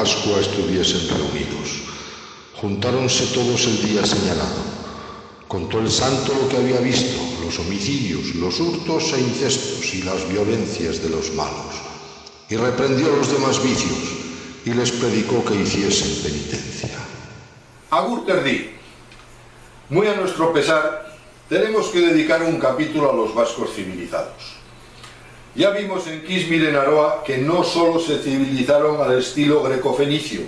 Pascua estuviesen reunidos. Juntáronse todos el día señalado. Contó el santo lo que había visto, los homicidios, los hurtos e incestos y las violencias de los malos, y reprendió los demás vicios y les predicó que hiciesen penitencia. Agur terdi. Muy a nuestro pesar, tenemos que dedicar un capítulo a los vascos civilizados. Ya vimos en Quismir en Aroa que no solo se civilizaron al estilo greco-fenicio,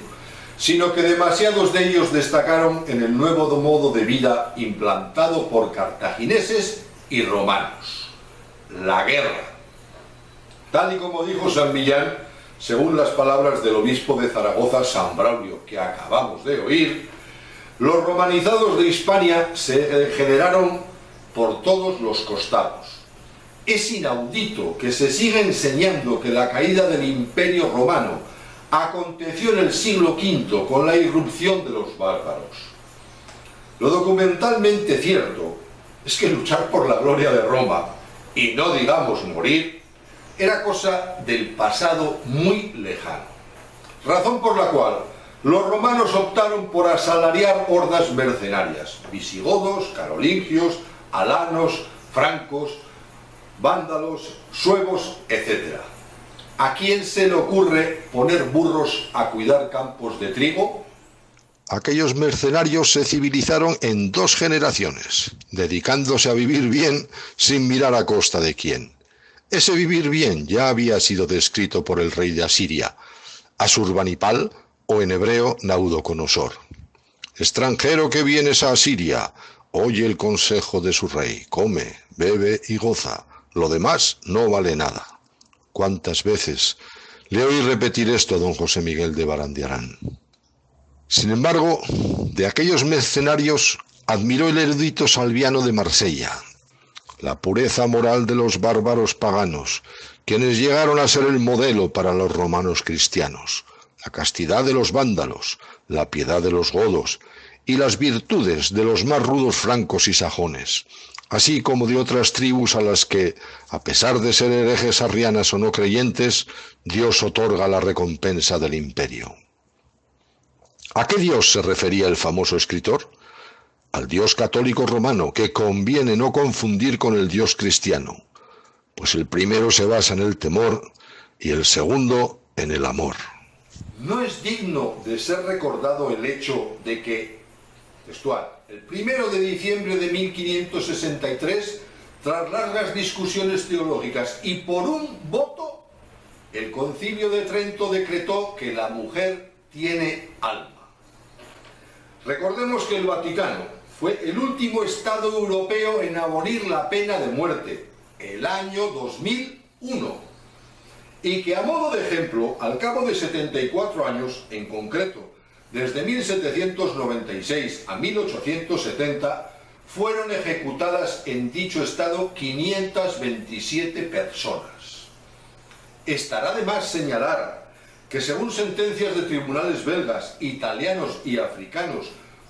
sino que demasiados de ellos destacaron en el nuevo modo de vida implantado por cartagineses y romanos: la guerra. Tal y como dijo San Millán, según las palabras del obispo de Zaragoza, San Braulio, que acabamos de oír, los romanizados de Hispania se generaron por todos los costados. Es inaudito que se siga enseñando que la caída del Imperio Romano aconteció en el siglo V con la irrupción de los bárbaros. Lo documentalmente cierto es que luchar por la gloria de Roma, y no digamos morir, era cosa del pasado muy lejano. Razón por la cual los romanos optaron por asalariar hordas mercenarias: visigodos, carolingios, alanos, francos, vándalos, suevos, etc. ¿A quién se le ocurre poner burros a cuidar campos de trigo? Aquellos mercenarios se civilizaron en 2 generaciones, dedicándose a vivir bien sin mirar a costa de quién. Ese vivir bien ya había sido descrito por el rey de Asiria, Asurbanipal, o en hebreo Naudoconosor. Extranjero que vienes a Asiria, oye el consejo de su rey, come, bebe y goza, lo demás no vale nada. ¿Cuántas veces le oí repetir esto a don José Miguel de Barandiarán? Sin embargo, de aquellos mercenarios admiró el erudito Salviano de Marsella la pureza moral de los bárbaros paganos, quienes llegaron a ser el modelo para los romanos cristianos, la castidad de los vándalos, la piedad de los godos y las virtudes de los más rudos francos y sajones, así como de otras tribus a las que, a pesar de ser herejes arrianas o no creyentes, Dios otorga la recompensa del imperio. ¿A qué Dios se refería el famoso escritor? Al Dios católico romano, que conviene no confundir con el Dios cristiano, pues el primero se basa en el temor y el segundo en el amor. No es digno de ser recordado el hecho de que, textual, el 1 de diciembre de 1563, tras largas discusiones teológicas y por un voto, el Concilio de Trento decretó que la mujer tiene alma. Recordemos que el Vaticano fue el último Estado europeo en abolir la pena de muerte, el año 2001, y que a modo de ejemplo, al cabo de 74 años, en concreto, desde 1796 a 1870, fueron ejecutadas en dicho estado 527 personas. Estará de más señalar que, según sentencias de tribunales belgas, italianos y africanos,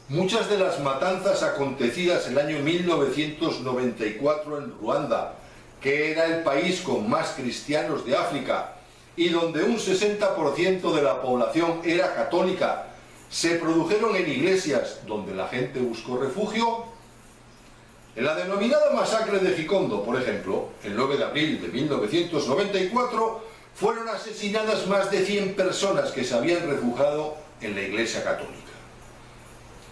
muchas de las matanzas acontecidas el año 1994 en Ruanda, que era el país con más cristianos de África y donde un 60% de la población era católica, se produjeron en iglesias donde la gente buscó refugio. En la denominada masacre de Gikondo, por ejemplo, el 9 de abril de 1994, fueron asesinadas más de 100 personas que se habían refugiado en la Iglesia Católica.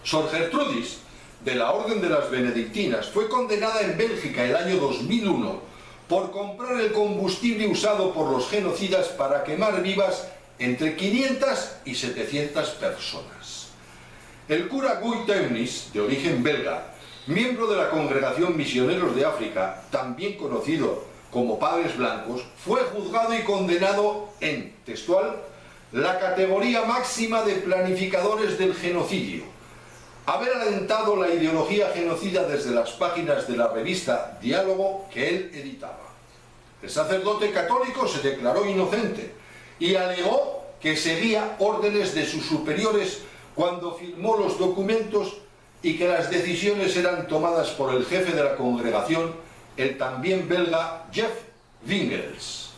Sor Gertrudis, de la Orden de las Benedictinas, fue condenada en Bélgica el año 2001 por comprar el combustible usado por los genocidas para quemar vivas entre 500 y 700 personas. El cura Guy Teunis, de origen belga, miembro de la Congregación Misioneros de África, también conocido como Padres Blancos, fue juzgado y condenado en, textual, la categoría máxima de planificadores del genocidio, haber alentado la ideología genocida desde las páginas de la revista Diálogo que él editaba. El sacerdote católico se declaró inocente y alegó que seguía órdenes de sus superiores cuando firmó los documentos y que las decisiones eran tomadas por el jefe de la congregación, el también belga Jeff Wingels.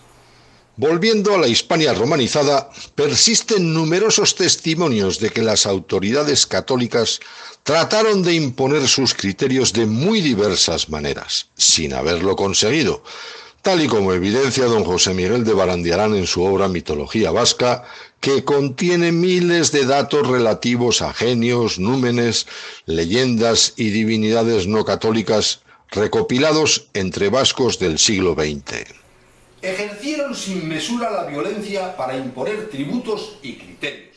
Volviendo a la Hispania romanizada, persisten numerosos testimonios de que las autoridades católicas trataron de imponer sus criterios de muy diversas maneras, sin haberlo conseguido, tal y como evidencia don José Miguel de Barandiarán en su obra Mitología Vasca, que contiene miles de datos relativos a genios, númenes, leyendas y divinidades no católicas recopilados entre vascos del siglo XX. Ejercieron sin mesura la violencia para imponer tributos y criterios,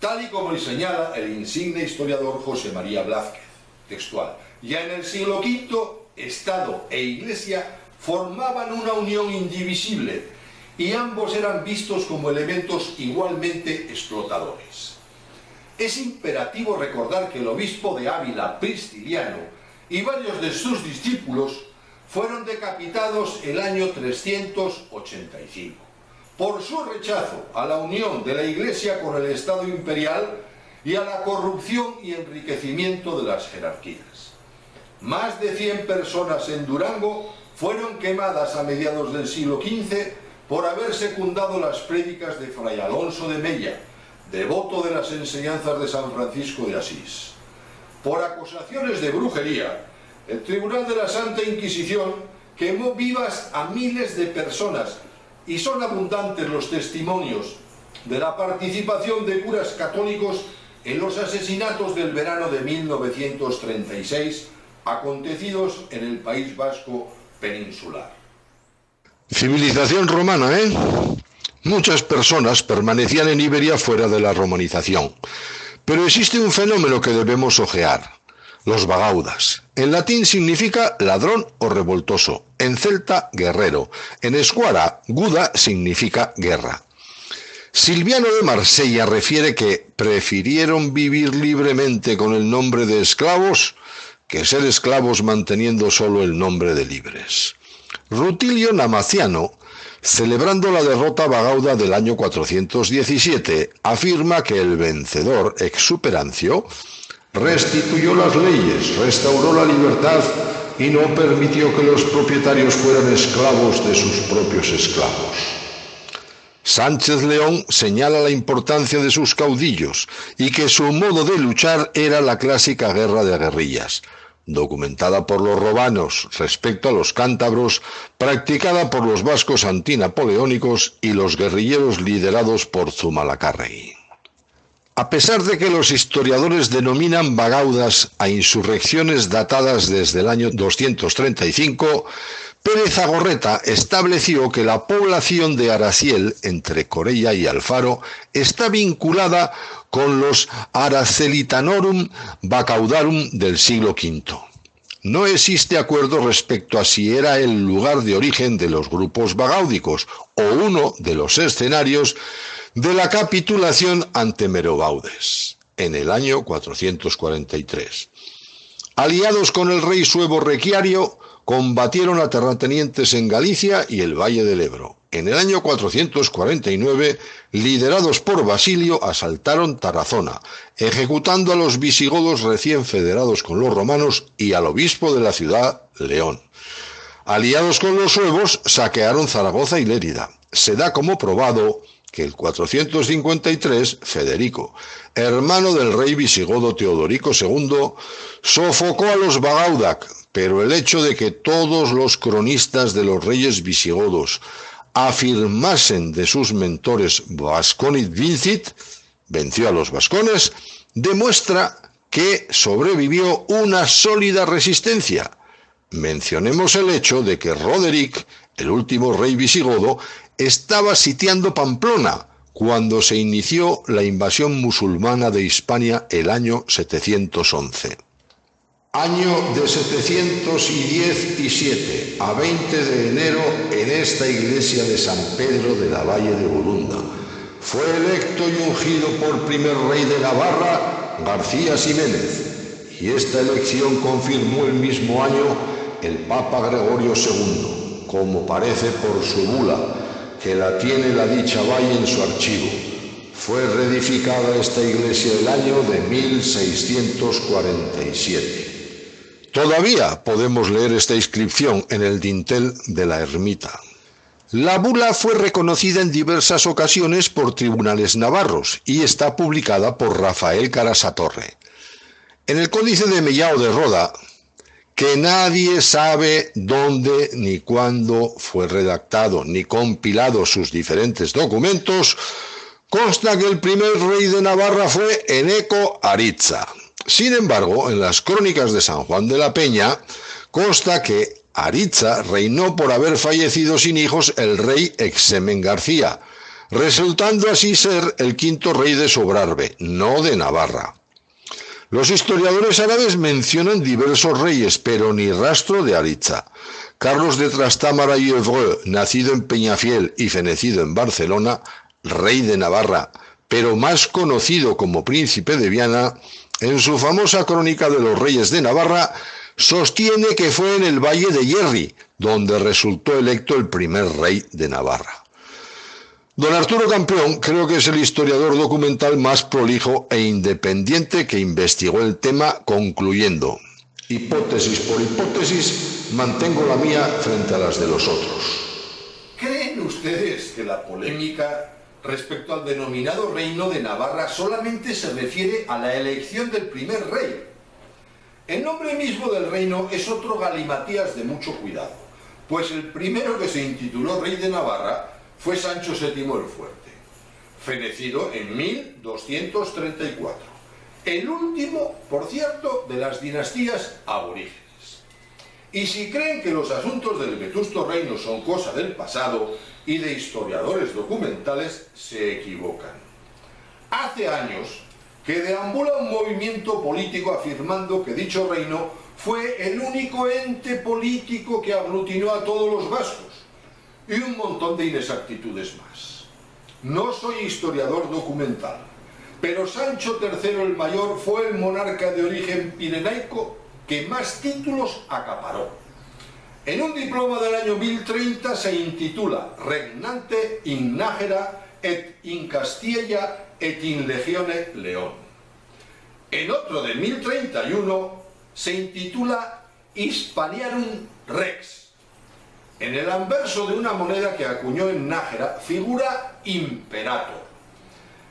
tal y como señala el insigne historiador José María Blázquez. Textual: ya en el siglo V, Estado e Iglesia formaban una unión indivisible y ambos eran vistos como elementos igualmente explotadores. Es imperativo recordar que el obispo de Ávila, Prisciliano, y varios de sus discípulos fueron decapitados el año 385 por su rechazo a la unión de la Iglesia con el Estado imperial y a la corrupción y enriquecimiento de las jerarquías. Más de 100 personas en Durango fueron quemadas a mediados del siglo XV por haber secundado las prédicas de Fray Alonso de Mella, devoto de las enseñanzas de San Francisco de Asís. Por acusaciones de brujería, el Tribunal de la Santa Inquisición quemó vivas a miles de personas y son abundantes los testimonios de la participación de curas católicos en los asesinatos del verano de 1936 acontecidos en el País Vasco peninsular. Civilización romana, ¿eh? Muchas personas permanecían en Iberia fuera de la romanización, pero existe un fenómeno que debemos ojear. Los bagaudas. En latín significa ladrón o revoltoso, en celta guerrero, en escuara guda significa guerra. Silviano de Marsella refiere que prefirieron vivir libremente con el nombre de esclavos que ser esclavos manteniendo solo el nombre de libres. Rutilio Namaciano, celebrando la derrota bagauda del año 417, afirma que el vencedor Exuperancio restituyó las leyes, restauró la libertad y no permitió que los propietarios fueran esclavos de sus propios esclavos. Sánchez León señala la importancia de sus caudillos y que su modo de luchar era la clásica guerra de guerrillas, documentada por los romanos respecto a los cántabros, practicada por los vascos antinapoleónicos y los guerrilleros liderados por Zumalacárregui. A pesar de que los historiadores denominan bagaudas a insurrecciones datadas desde el año 235, Pérez Agorreta estableció que la población de Araciel, entre Corella y Alfaro, está vinculada con los Aracelitanorum Bacaudarum del siglo V. No existe acuerdo respecto a si era el lugar de origen de los grupos bagáudicos o uno de los escenarios de la capitulación ante Merobaudes, en el año 443. Aliados con el rey suevo Requiario, combatieron a terratenientes en Galicia y el Valle del Ebro. En el año 449, liderados por Basilio, asaltaron Tarazona, ejecutando a los visigodos recién federados con los romanos y al obispo de la ciudad, León. Aliados con los suevos, saquearon Zaragoza y Lérida. Se da como probado que el 453, Federico, hermano del rey visigodo Teodorico II, sofocó a los Bagaudac, pero el hecho de que todos los cronistas de los reyes visigodos afirmasen de sus mentores Vasconit vincit, venció a los vascones, demuestra que sobrevivió una sólida resistencia. Mencionemos el hecho de que Roderick, el último rey visigodo, estaba sitiando Pamplona cuando se inició la invasión musulmana de Hispania el año 711. Año de 717 a 20 de enero en esta iglesia de San Pedro de la Valle de Borunda. Fue electo y ungido por primer rey de Navarra, García Ximénez, y esta elección confirmó el mismo año el Papa Gregorio II, como parece por su bula, que la tiene la dicha valle en su archivo. Fue reedificada esta iglesia el año de 1647. Todavía podemos leer esta inscripción en el dintel de la ermita. La bula fue reconocida en diversas ocasiones por tribunales navarros y está publicada por Rafael Carasatorre. En el Códice de Mellao de Roda, que nadie sabe dónde ni cuándo fue redactado ni compilado sus diferentes documentos, consta que el primer rey de Navarra fue Eneco Aritza. Sin embargo, en las crónicas de San Juan de la Peña consta que Aritza reinó por haber fallecido sin hijos el rey Exemen García, resultando así ser el quinto rey de Sobrarbe, no de Navarra. Los historiadores árabes mencionan diversos reyes, pero ni rastro de Aritza. Carlos de Trastámara y Évreux, nacido en Peñafiel y fenecido en Barcelona, rey de Navarra, pero más conocido como príncipe de Viana, en su famosa crónica de los reyes de Navarra, sostiene que fue en el Valle de Yerri, donde resultó electo el primer rey de Navarra. Don Arturo Campeón creo que es el historiador documental más prolijo e independiente que investigó el tema, concluyendo: hipótesis por hipótesis, mantengo la mía frente a las de los otros. ¿Creen ustedes que la polémica respecto al denominado Reino de Navarra solamente se refiere a la elección del primer rey? El nombre mismo del reino es otro galimatías de mucho cuidado, pues el primero que se intituló rey de Navarra fue Sancho VII el Fuerte, fenecido en 1234, el último, por cierto, de las dinastías aborígenes. Y si creen que los asuntos del vetusto reino son cosa del pasado y de historiadores documentales, se equivocan. Hace años que deambula un movimiento político afirmando que dicho reino fue el único ente político que aglutinó a todos los vascos, y un montón de inexactitudes más. No soy historiador documental, pero Sancho III el Mayor fue el monarca de origen pirenaico que más títulos acaparó. En un diploma del año 1030 se intitula Regnante in Nájera et in Castilla et in Legione León. En otro de 1031 se intitula Hispaniarum Rex. En el anverso de una moneda que acuñó en Nájera figura Imperator.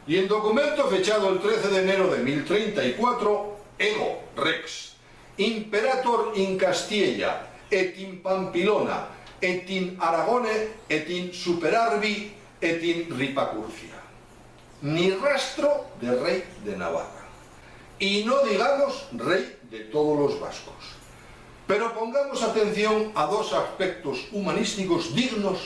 Y en documento fechado el 13 de enero de 1034, Ego Rex, Imperator in Castilla, et in Pampilona, et in Aragone, et in Superarbi, et in Ripacurcia. Ni rastro de rey de Navarra. Y no digamos rey de todos los vascos. Pero pongamos atención a dos aspectos humanísticos dignos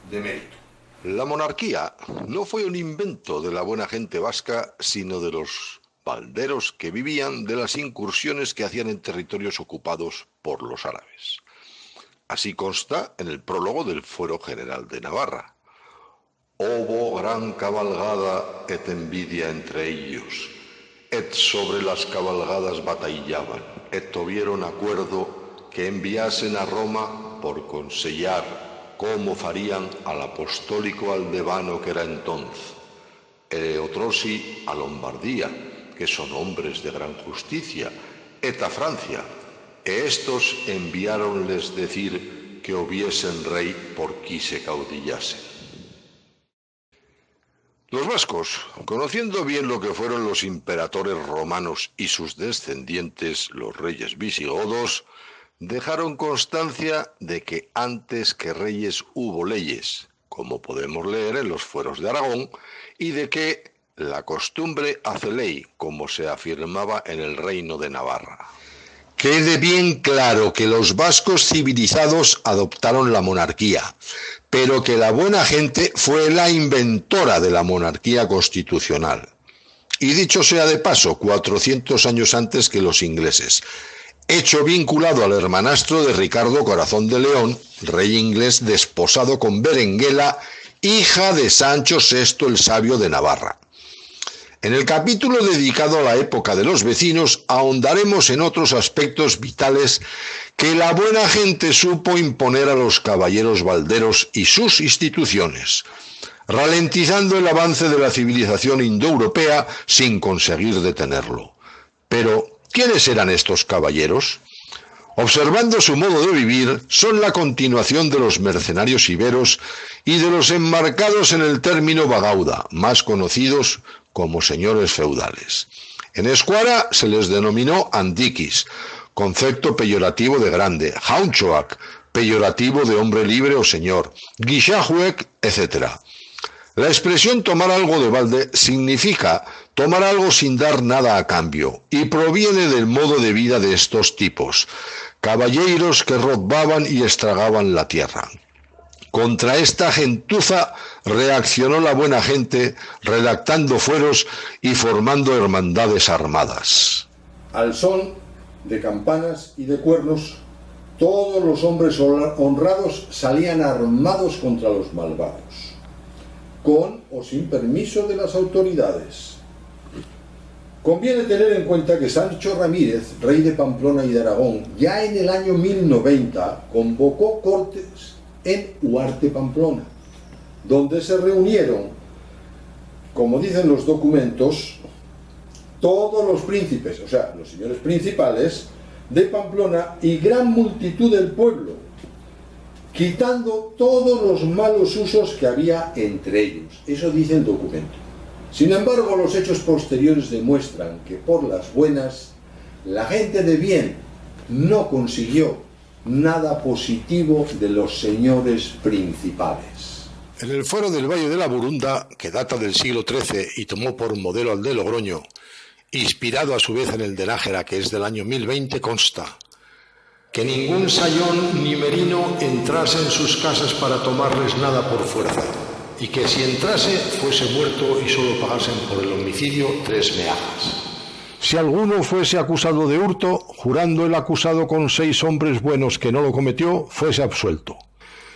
de mérito. La monarquía no fue un invento de la buena gente vasca, sino de los valderos que vivían de las incursiones que hacían en territorios ocupados por los árabes. Así consta en el prólogo del Fuero General de Navarra. Hubo gran cabalgada et envidia entre ellos, et sobre las cabalgadas batallaban, et tuvieron acuerdo que enviasen a Roma por consellar cómo farían al apostólico Aldebano que era entonces, e otrosi a Lombardía, que son hombres de gran justicia, et a Francia, e estos enviáronles decir que hubiesen rey por qui se caudillasen. Los vascos, conociendo bien lo que fueron los imperatores romanos y sus descendientes, los reyes visigodos, dejaron constancia de que antes que reyes hubo leyes, como podemos leer en los fueros de Aragón, y de que la costumbre hace ley, como se afirmaba en el reino de Navarra. Quede bien claro que los vascos civilizados adoptaron la monarquía, pero que la buena gente fue la inventora de la monarquía constitucional. Y dicho sea de paso, 400 años antes que los ingleses, hecho vinculado al hermanastro de Ricardo Corazón de León, rey inglés desposado con Berenguela, hija de Sancho VI el Sabio de Navarra. En el capítulo dedicado a la época de los vecinos ahondaremos en otros aspectos vitales que la buena gente supo imponer a los caballeros valderos y sus instituciones, ralentizando el avance de la civilización indoeuropea sin conseguir detenerlo. Pero, ¿quiénes eran estos caballeros? Observando su modo de vivir, son la continuación de los mercenarios iberos y de los enmarcados en el término bagauda, más conocidos como señores feudales. En Escuara se les denominó andiquis, concepto peyorativo de grande, jaunchoac, peyorativo de hombre libre o señor, guixahuec, etc. La expresión tomar algo de balde significa tomar algo sin dar nada a cambio y proviene del modo de vida de estos tipos, caballeros que robaban y estragaban la tierra. Contra esta gentuza reaccionó la buena gente redactando fueros y formando hermandades armadas. Al son de campanas y de cuernos, todos los hombres honrados salían armados contra los malvados, con o sin permiso de las autoridades. Conviene tener en cuenta que Sancho Ramírez, rey de Pamplona y de Aragón, ya en el año 1090 convocó cortes en Huarte, Pamplona, donde se reunieron, como dicen los documentos, todos los príncipes, o sea, los señores principales de Pamplona y gran multitud del pueblo, quitando todos los malos usos que había entre ellos. Eso dice el documento. Sin embargo, los hechos posteriores demuestran que por las buenas, la gente de bien no consiguió nada positivo de los señores principales. En el fuero del Valle de la Burunda, que data del siglo XIII y tomó por modelo al de Logroño, inspirado a su vez en el de Nájera, que es del año 1020, consta que ningún sayón ni merino entrase en sus casas para tomarles nada por fuerza, y que si entrase fuese muerto y solo pagasen por el homicidio 3 meajas. Si alguno fuese acusado de hurto, jurando el acusado con 6 hombres buenos que no lo cometió, fuese absuelto.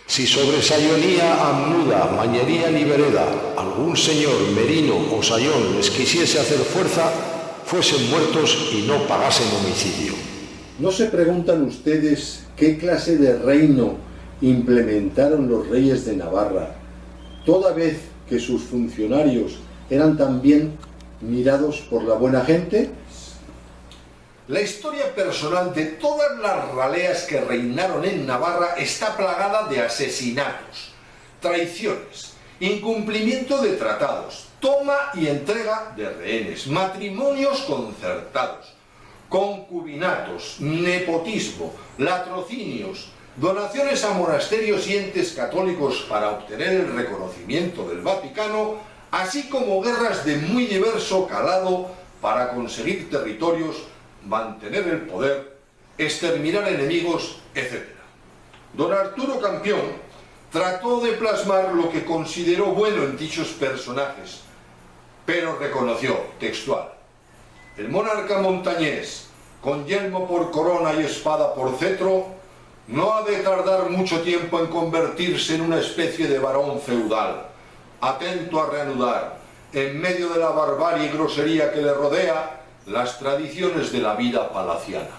Si sobre sayonía, amnuda, mañería ni vereda, algún señor, merino o sayón les quisiese hacer fuerza, fuesen muertos y no pagasen homicidio. ¿No se preguntan ustedes qué clase de reino implementaron los reyes de Navarra, toda vez que sus funcionarios eran también mirados por la buena gente? La historia personal de todas las raleas que reinaron en Navarra está plagada de asesinatos, traiciones, incumplimiento de tratados, toma y entrega de rehenes, matrimonios concertados, concubinatos, nepotismo, latrocinios, donaciones a monasterios y entes católicos para obtener el reconocimiento del Vaticano, así como guerras de muy diverso calado para conseguir territorios, mantener el poder, exterminar enemigos, etc. Don Arturo Campión trató de plasmar lo que consideró bueno en dichos personajes, pero reconoció, textual: el monarca montañés, con yelmo por corona y espada por cetro, no ha de tardar mucho tiempo en convertirse en una especie de varón feudal, atento a reanudar, en medio de la barbarie y grosería que le rodea, las tradiciones de la vida palaciana.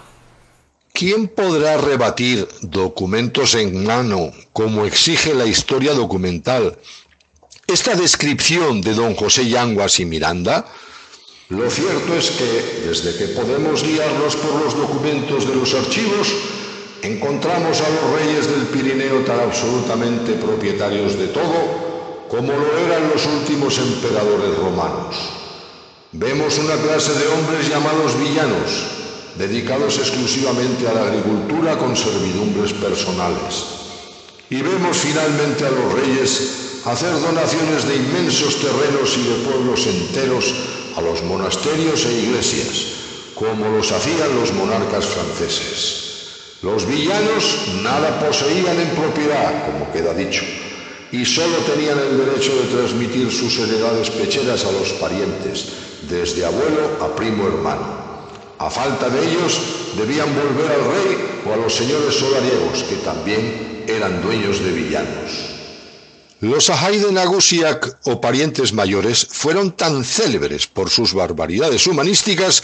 ¿Quién podrá rebatir documentos en mano, como exige la historia documental, esta descripción de don José Yanguas y Miranda? Lo cierto es que, desde que podemos guiarnos por los documentos de los archivos, encontramos a los reyes del Pirineo tan absolutamente propietarios de todo como lo eran los últimos emperadores romanos. Vemos una clase de hombres llamados villanos, dedicados exclusivamente a la agricultura con servidumbres personales. Y vemos finalmente a los reyes hacer donaciones de inmensos terrenos y de pueblos enteros a los monasterios e iglesias, como los hacían los monarcas franceses. Los villanos nada poseían en propiedad, como queda dicho, y solo tenían el derecho de transmitir sus heredades pecheras a los parientes, desde abuelo a primo hermano. A falta de ellos, debían volver al rey o a los señores solariegos, que también eran dueños de villanos. Los Ajaide Nagusiak, o parientes mayores, fueron tan célebres por sus barbaridades humanísticas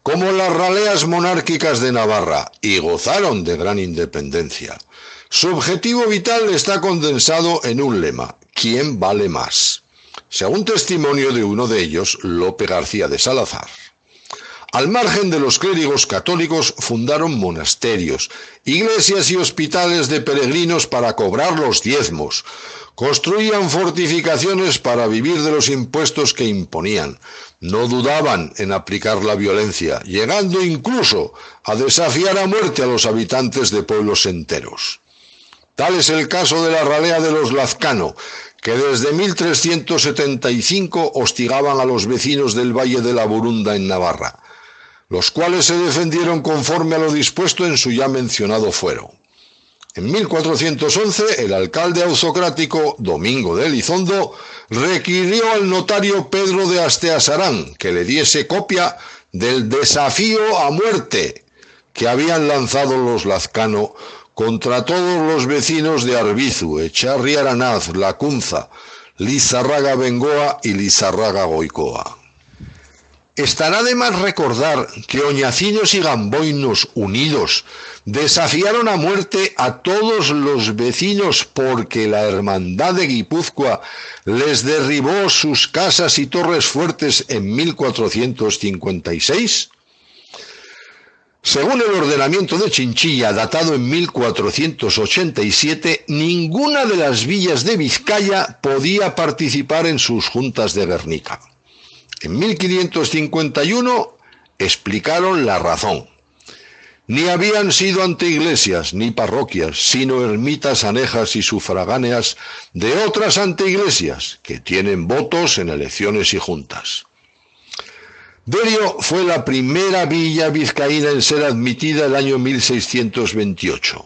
como las raleas monárquicas de Navarra, y gozaron de gran independencia. Su objetivo vital está condensado en un lema: ¿quién vale más? Según testimonio de uno de ellos, Lope García de Salazar. Al margen de los clérigos católicos fundaron monasterios, iglesias y hospitales de peregrinos para cobrar los diezmos. Construían fortificaciones para vivir de los impuestos que imponían. No dudaban en aplicar la violencia, llegando incluso a desafiar a muerte a los habitantes de pueblos enteros. Tal es el caso de la ralea de los Lazcano, que desde 1375 hostigaban a los vecinos del Valle de la Burunda en Navarra, los cuales se defendieron conforme a lo dispuesto en su ya mencionado fuero. En 1411, el alcalde ausocrático Domingo de Elizondo requirió al notario Pedro de Asteasarán que le diese copia del desafío a muerte que habían lanzado los Lazcano contra todos los vecinos de Arbizu, Echarri Aranaz, Lacunza, Lizarraga Bengoa y Lizarraga Goicoa. Estará de más recordar que oñacinos y gamboinos unidos desafiaron a muerte a todos los vecinos porque la hermandad de Guipúzcoa les derribó sus casas y torres fuertes en 1456. Según el ordenamiento de Chinchilla, datado en 1487, ninguna de las villas de Vizcaya podía participar en sus juntas de Guernica. En 1551 explicaron la razón. Ni habían sido anteiglesias ni parroquias, sino ermitas anejas y sufragáneas de otras anteiglesias que tienen votos en elecciones y juntas. Derio fue la primera villa vizcaína en ser admitida el año 1628,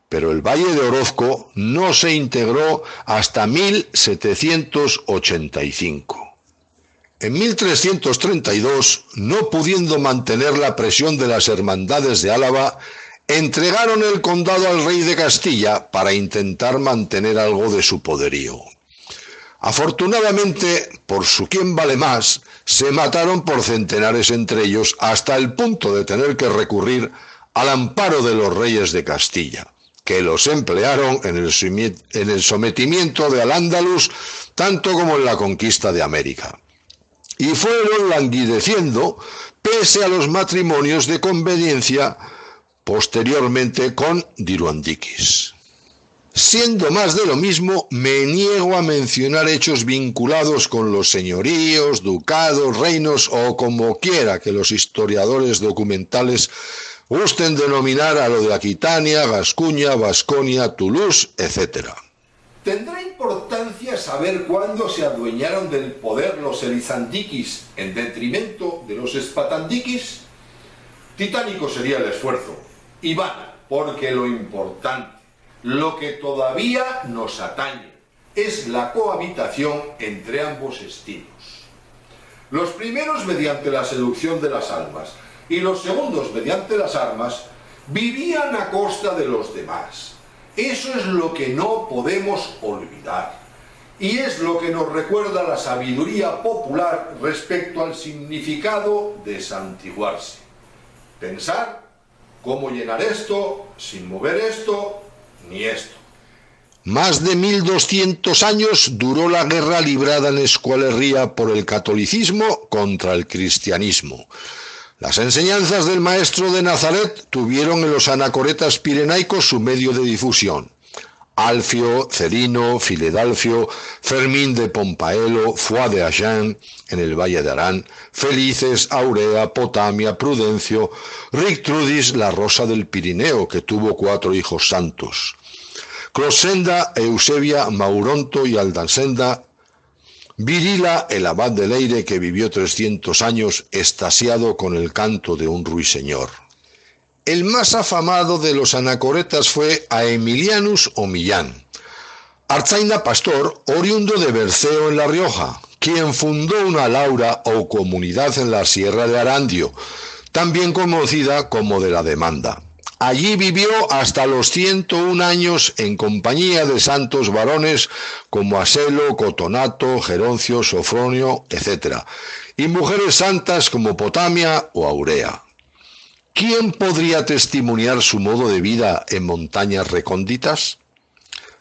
pero el Valle de Orozco no se integró hasta 1785. En 1332, no pudiendo mantener la presión de las hermandades de Álava, entregaron el condado al rey de Castilla para intentar mantener algo de su poderío. Afortunadamente, por su quién vale más, se mataron por centenares entre ellos hasta el punto de tener que recurrir al amparo de los reyes de Castilla, que los emplearon en el sometimiento de Al-Ándalus tanto como en la conquista de América. Y fueron languideciendo pese a los matrimonios de conveniencia posteriormente con Diruandikis. Siendo más de lo mismo, me niego a mencionar hechos vinculados con los señoríos, ducados, reinos o como quiera que los historiadores documentales gusten denominar a lo de Aquitania, Gascuña, Vasconia, Toulouse, etc. ¿Tendrá importancia saber cuándo se adueñaron del poder los elizandikis en detrimento de los espatandikis? Titánico sería el esfuerzo, y vana, porque lo importante, lo que todavía nos atañe, es la cohabitación entre ambos estilos. Los primeros mediante la seducción de las almas y los segundos mediante las armas vivían a costa de los demás. Eso es lo que no podemos olvidar y es lo que nos recuerda la sabiduría popular respecto al significado de santiguarse. Pensar cómo llenar esto sin mover esto ni esto. Más de 1200 años duró la guerra librada en Escualerría por el catolicismo contra el cristianismo. Las enseñanzas del maestro de Nazaret tuvieron en los anacoretas pirenaicos su medio de difusión. Alfio, Cerino, Filedalfio, Fermín de Pompaelo, Foix de Agen, en el Valle de Arán, Felices, Aurea, Potamia, Prudencio, Rictrudis, la Rosa del Pirineo, que tuvo 4 hijos santos, Closenda, Eusebia, Mauronto y Aldasenda, Virila, el abad de Leire, que vivió 300 años, extasiado con el canto de un ruiseñor. El más afamado de los anacoretas fue Aemilianus o Millán, artzaina pastor oriundo de Berceo en La Rioja, quien fundó una laura o comunidad en la Sierra de Arandio, también conocida como de la Demanda. Allí vivió hasta los 101 años en compañía de santos varones como Aselo, Cotonato, Geroncio, Sofronio, etc., y mujeres santas como Potamia o Aurea. ¿Quién podría testimoniar su modo de vida en montañas recónditas?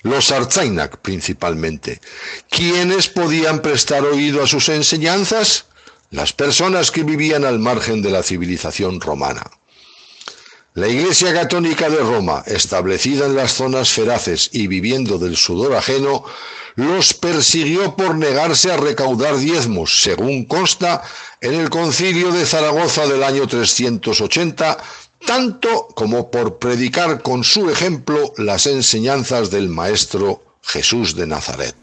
Los Artzainak, principalmente. ¿Quiénes podían prestar oído a sus enseñanzas? las personas que vivían al margen de la civilización romana. La Iglesia Católica de Roma, establecida en las zonas feraces y viviendo del sudor ajeno, los persiguió por negarse a recaudar diezmos, según consta en el Concilio de Zaragoza del año 380, tanto como por predicar con su ejemplo las enseñanzas del Maestro Jesús de Nazaret.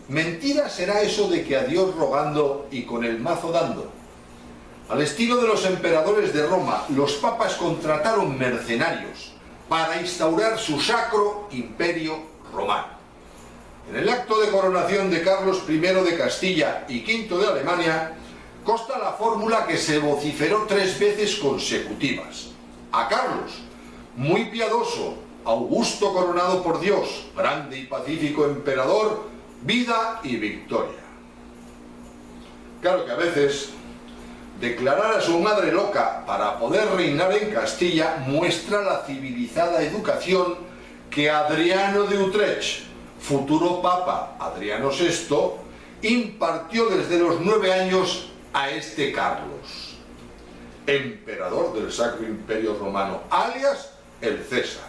Mentira será eso de que a Dios rogando y con el mazo dando. Al estilo de los emperadores de Roma, los papas contrataron mercenarios para instaurar su sacro imperio romano. En el acto de coronación de Carlos I de Castilla y V de Alemania, consta la fórmula que se vociferó 3 veces consecutivas. A Carlos, muy piadoso, augusto coronado por Dios, grande y pacífico emperador, vida y victoria. Claro que a veces declarar a su madre loca para poder reinar en Castilla muestra la civilizada educación que Adriano de Utrecht, futuro papa Adriano VI, impartió desde los 9 años a este Carlos, emperador del Sacro Imperio Romano, alias el César.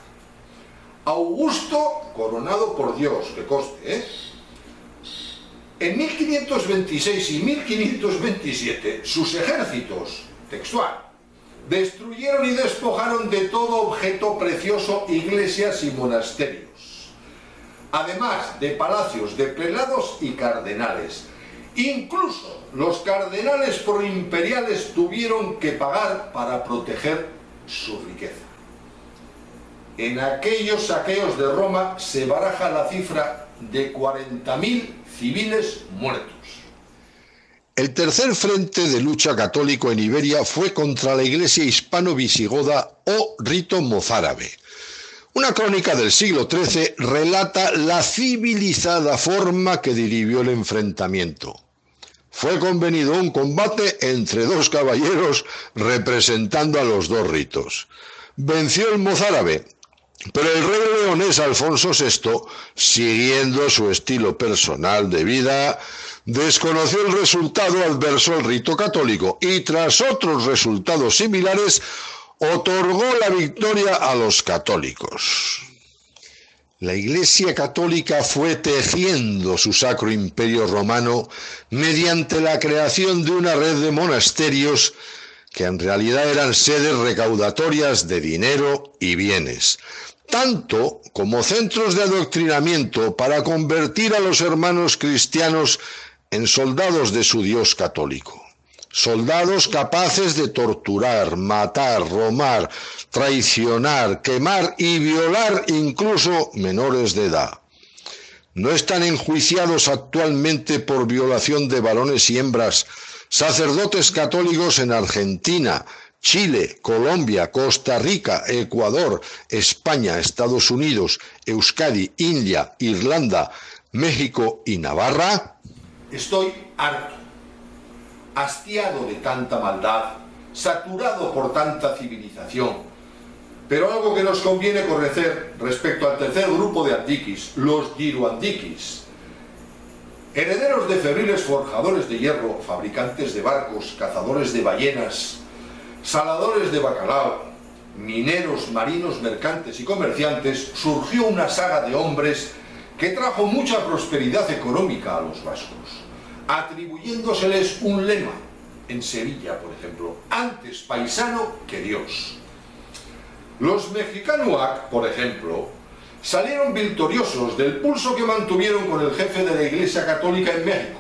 Augusto coronado por Dios, que conste, En 1526 y 1527, sus ejércitos, textual, destruyeron y despojaron de todo objeto precioso iglesias y monasterios, además de palacios de prelados y cardenales. Incluso los cardenales proimperiales tuvieron que pagar para proteger su riqueza. En aquellos saqueos de Roma se baraja la cifra de 40.000 civiles muertos. El tercer frente de lucha católico en Iberia fue contra la iglesia hispano-visigoda o rito mozárabe. Una crónica del siglo XIII relata la civilizada forma que dirigió el enfrentamiento. Fue convenido un combate entre 2 caballeros representando a los 2 ritos. Venció el mozárabe, pero el rey leonés Alfonso VI, siguiendo su estilo personal de vida, desconoció el resultado adverso al rito católico y, tras otros resultados similares, otorgó la victoria a los católicos. La Iglesia Católica fue tejiendo su Sacro Imperio Romano mediante la creación de una red de monasterios que en realidad eran sedes recaudatorias de dinero y bienes, tanto como centros de adoctrinamiento para convertir a los hermanos cristianos en soldados de su Dios católico. Soldados capaces de torturar, matar, robar, traicionar, quemar y violar incluso menores de edad. No están enjuiciados actualmente por violación de varones y hembras sacerdotes católicos en Argentina, Chile, Colombia, Costa Rica, Ecuador, España, Estados Unidos, Euskadi, India, Irlanda, México y Navarra? Estoy harto, hastiado de tanta maldad, saturado por tanta civilización. Pero algo que nos conviene corregir respecto al tercer grupo de antiquis, los diruantiquis, herederos de febriles forjadores de hierro, fabricantes de barcos, cazadores de ballenas, saladores de bacalao, mineros, marinos, mercantes y comerciantes, surgió una saga de hombres que trajo mucha prosperidad económica a los vascos, atribuyéndoseles un lema, en Sevilla, por ejemplo, antes paisano que Dios. Los mexicanoac, por ejemplo, salieron victoriosos del pulso que mantuvieron con el jefe de la Iglesia Católica en México,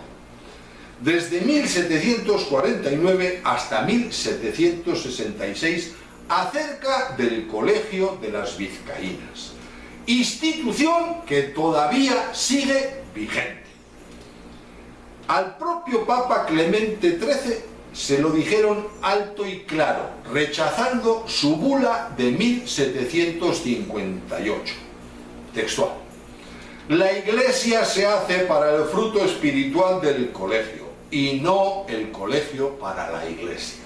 desde 1749 hasta 1766, acerca del Colegio de las Vizcaínas, institución que todavía sigue vigente. Al propio Papa Clemente XIII se lo dijeron alto y claro, rechazando su bula de 1758. Textual: la Iglesia se hace para el fruto espiritual del colegio y no el colegio para la Iglesia.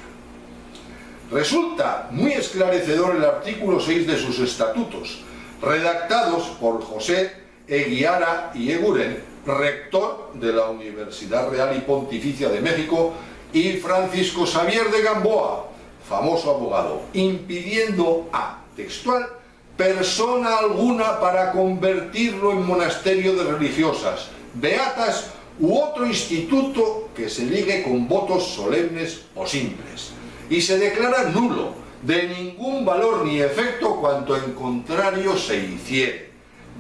Resulta muy esclarecedor el artículo 6 de sus estatutos, redactados por José Eguiara y Eguren, rector de la Universidad Real y Pontificia de México, y Francisco Xavier de Gamboa, famoso abogado, impidiendo a, textual, persona alguna para convertirlo en monasterio de religiosas, beatas u otro instituto que se ligue con votos solemnes o simples, y se declara nulo, de ningún valor ni efecto cuanto en contrario se hiciere,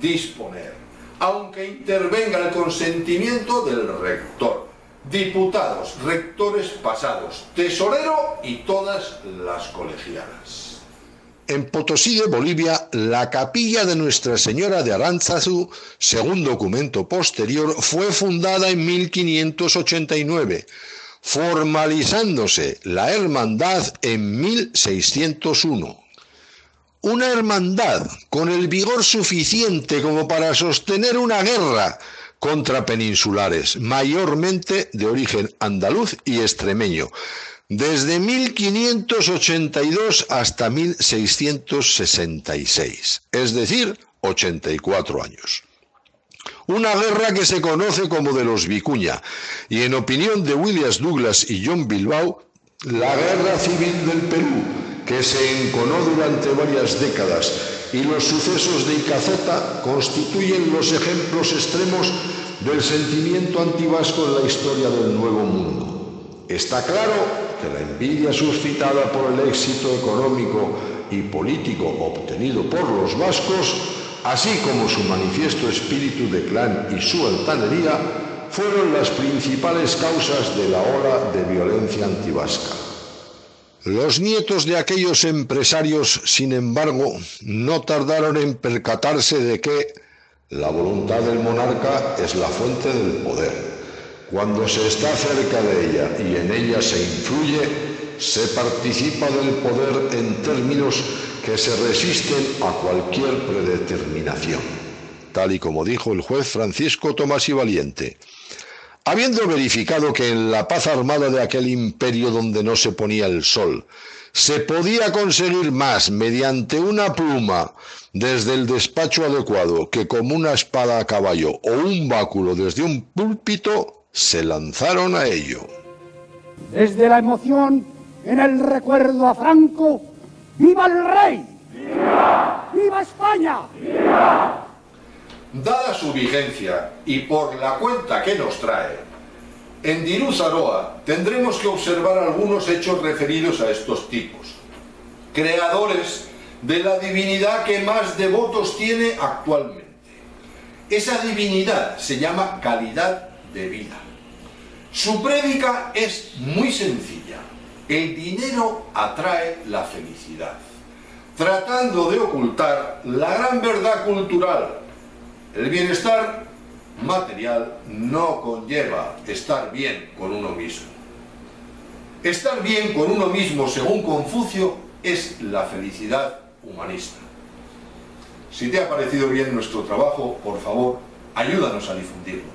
disponer, aunque intervenga el consentimiento del rector, diputados, rectores pasados, tesorero y todas las colegialas. En Potosí de Bolivia, la capilla de Nuestra Señora de Aránzazu, según documento posterior, fue fundada en 1589, formalizándose la hermandad en 1601. Una hermandad con el vigor suficiente como para sostener una guerra contra peninsulares, mayormente de origen andaluz y extremeño, desde 1582 hasta 1666, es decir, 84 años. Una guerra que se conoce como de los Vicuña, y en opinión de William Douglas y John Bilbao, la Guerra Civil del Perú, que se enconó durante varias décadas, y los sucesos de Icazota constituyen los ejemplos extremos del sentimiento antivasco en la historia del Nuevo Mundo. Está claro que la envidia suscitada por el éxito económico y político obtenido por los vascos, así como su manifiesto espíritu de clan y su altanería, fueron las principales causas de la ola de violencia antivasca. Los nietos de aquellos empresarios, sin embargo, no tardaron en percatarse de que la voluntad del monarca es la fuente del poder. Cuando se está cerca de ella y en ella se influye, se participa del poder en términos que se resisten a cualquier predeterminación, tal y como dijo el juez Francisco Tomás y Valiente. Habiendo verificado que en la paz armada de aquel imperio donde no se ponía el sol, se podía conseguir más mediante una pluma desde el despacho adecuado que como una espada a caballo o un báculo desde un púlpito, se lanzaron a ello. Desde la emoción en el recuerdo a Franco, ¡viva el rey! ¡Viva! ¡Viva España! ¡Viva! Dada su vigencia y por la cuenta que nos trae, en Diruzaroa tendremos que observar algunos hechos referidos a estos tipos, creadores de la divinidad que más devotos tiene actualmente. Esa divinidad se llama calidad de vida. Su prédica es muy sencilla: el dinero atrae la felicidad, tratando de ocultar la gran verdad cultural. El bienestar material no conlleva estar bien con uno mismo. Estar bien con uno mismo, según Confucio, es la felicidad humanista. Si te ha parecido bien nuestro trabajo, por favor, ayúdanos a difundirlo.